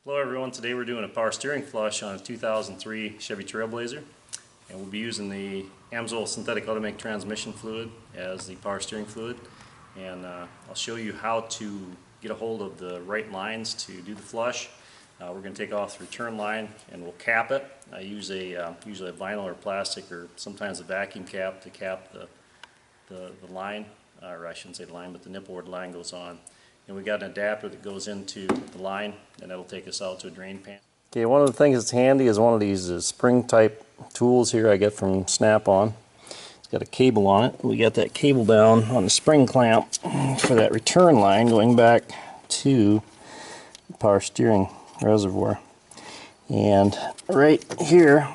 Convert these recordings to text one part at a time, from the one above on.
Hello everyone, today we're doing a power steering flush on a 2003 Chevy Trailblazer, and we'll be using the AMSOIL synthetic automatic transmission fluid as the power steering fluid, and I'll show you how to get a hold of the right lines to do the flush. We're going to take off the return line and we'll cap it. I use usually a vinyl or plastic or sometimes a vacuum cap to cap the line, or I shouldn't say the line, but the nipple where the line goes on. And we got an adapter that goes into the line, and that'll take us out to a drain pan. Okay, one of the things that's handy is one of these spring type tools here I get from Snap-on. It's got a cable on it. We got that cable down on the spring clamp for that return line going back to the power steering reservoir. And right here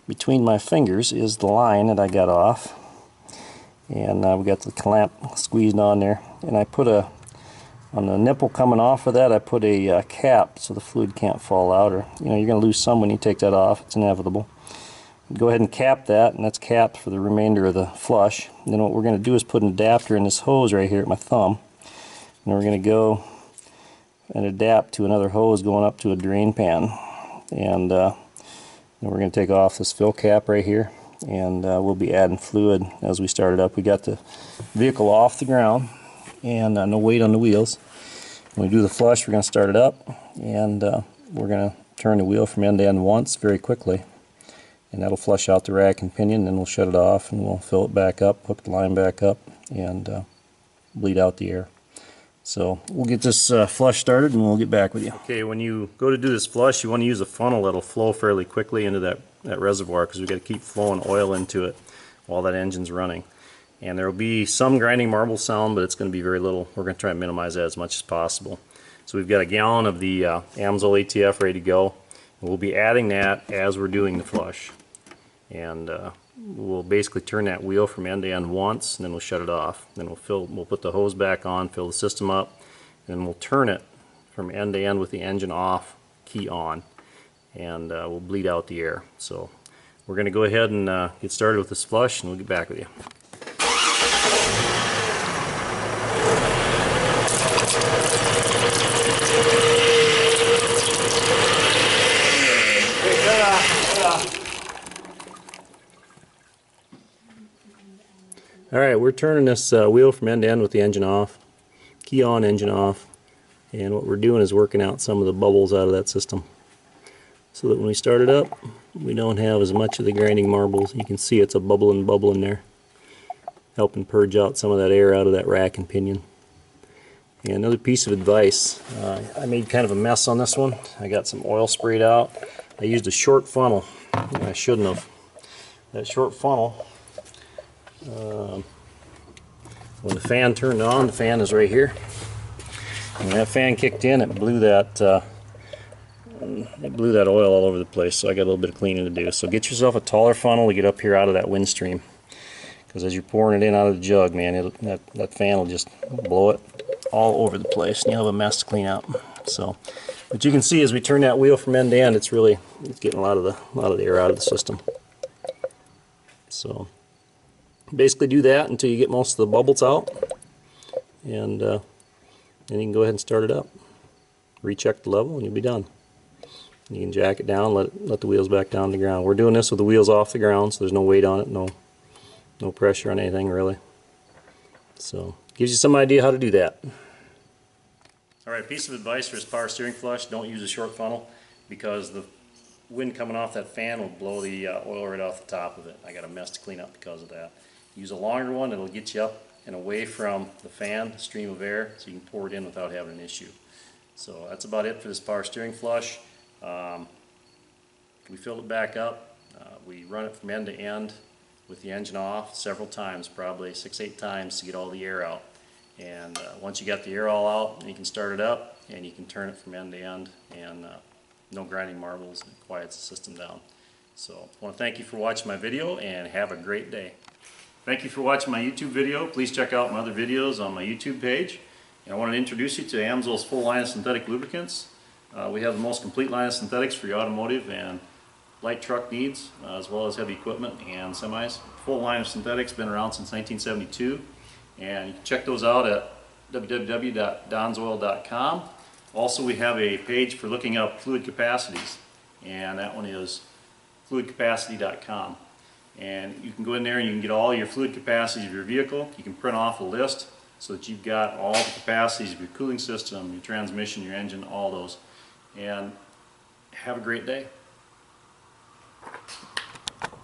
between my fingers is the line that I got off. And we got the clamp squeezed on there. And I put on the nipple coming off of that, I put a cap so the fluid can't fall out, or you're going to lose some when you take that off. It's inevitable. Go ahead and cap that, and that's capped for the remainder of the flush. And then what we're going to do is put an adapter in this hose right here at my thumb, and we're going to go and adapt to another hose going up to a drain pan. And then we're going to take off this fill cap right here, and we'll be adding fluid as we start it up. We got the vehicle off the ground and no weight on the wheels. When we do the flush, we're going to start it up, and we're going to turn the wheel from end to end once very quickly, and that'll flush out the rack and pinion. Then we'll shut it off and we'll fill it back up, hook the line back up, and bleed out the air. So we'll get this flush started and we'll get back with you. Okay, when you go to do this flush, you want to use a funnel that'll flow fairly quickly into that reservoir, because we've got to keep flowing oil into it while that engine's running. And there will be some grinding marble sound, but it's going to be very little. We're going to try and minimize that as much as possible. So we've got a gallon of the AMSOIL ATF ready to go. And we'll be adding that as we're doing the flush. And we'll basically turn that wheel from end to end once, and then we'll shut it off. Then we'll put the hose back on, fill the system up, and then we'll turn it from end to end with the engine off, key on, and we'll bleed out the air. So we're going to go ahead and get started with this flush, and we'll get back with you. Alright, we're turning this wheel from end to end with the engine off, key on, engine off, and what we're doing is working out some of the bubbles out of that system, so that when we start it up, we don't have as much of the grinding marbles. You can see it's a bubble in there, helping purge out some of that air out of that rack and pinion. And another piece of advice, I made kind of a mess on this one. I got some oil sprayed out. I used a short funnel. I shouldn't have. That short funnel, when the fan turned on, the fan is right here. When that fan kicked in, it blew that oil all over the place. So I got a little bit of cleaning to do. So get yourself a taller funnel to get up here out of that wind stream, because as you're pouring it in out of the jug, man, that fan will just blow it all over the place, and you'll have a mess to clean out. So, but you can see as we turn that wheel from end to end, it's getting a lot of the air out of the system. So basically do that until you get most of the bubbles out, and then you can go ahead and start it up. Recheck the level and you'll be done. You can jack it down, let the wheels back down to the ground. We're doing this with the wheels off the ground, so there's no weight on it, no pressure on anything really. So gives you some idea how to do that. Alright, piece of advice for this power steering flush: don't use a short funnel, because the wind coming off that fan will blow the oil right off the top of it. I got a mess to clean up because of that. Use a longer one, it'll get you up and away from the fan, the stream of air, so you can pour it in without having an issue. So that's about it for this power steering flush. We filled it back up. We run it from end to end with the engine off several times, probably 6-8 times, to get all the air out. And once you got the air all out, you can start it up and you can turn it from end to end, and no grinding marbles, and it quiets the system down. So I want to thank you for watching my video, and have a great day. Thank you for watching my YouTube video. Please check out my other videos on my YouTube page. And I want to introduce you to AMSOIL's full line of synthetic lubricants. We have the most complete line of synthetics for your automotive and light truck needs, as well as heavy equipment and semis. Full line of synthetics, been around since 1972. And you can check those out at www.donsoil.com. Also, we have a page for looking up fluid capacities, and that one is fluidcapacity.com. And you can go in there and you can get all your fluid capacities of your vehicle. You can print off a list so that you've got all the capacities of your cooling system, your transmission, your engine, all those. And have a great day.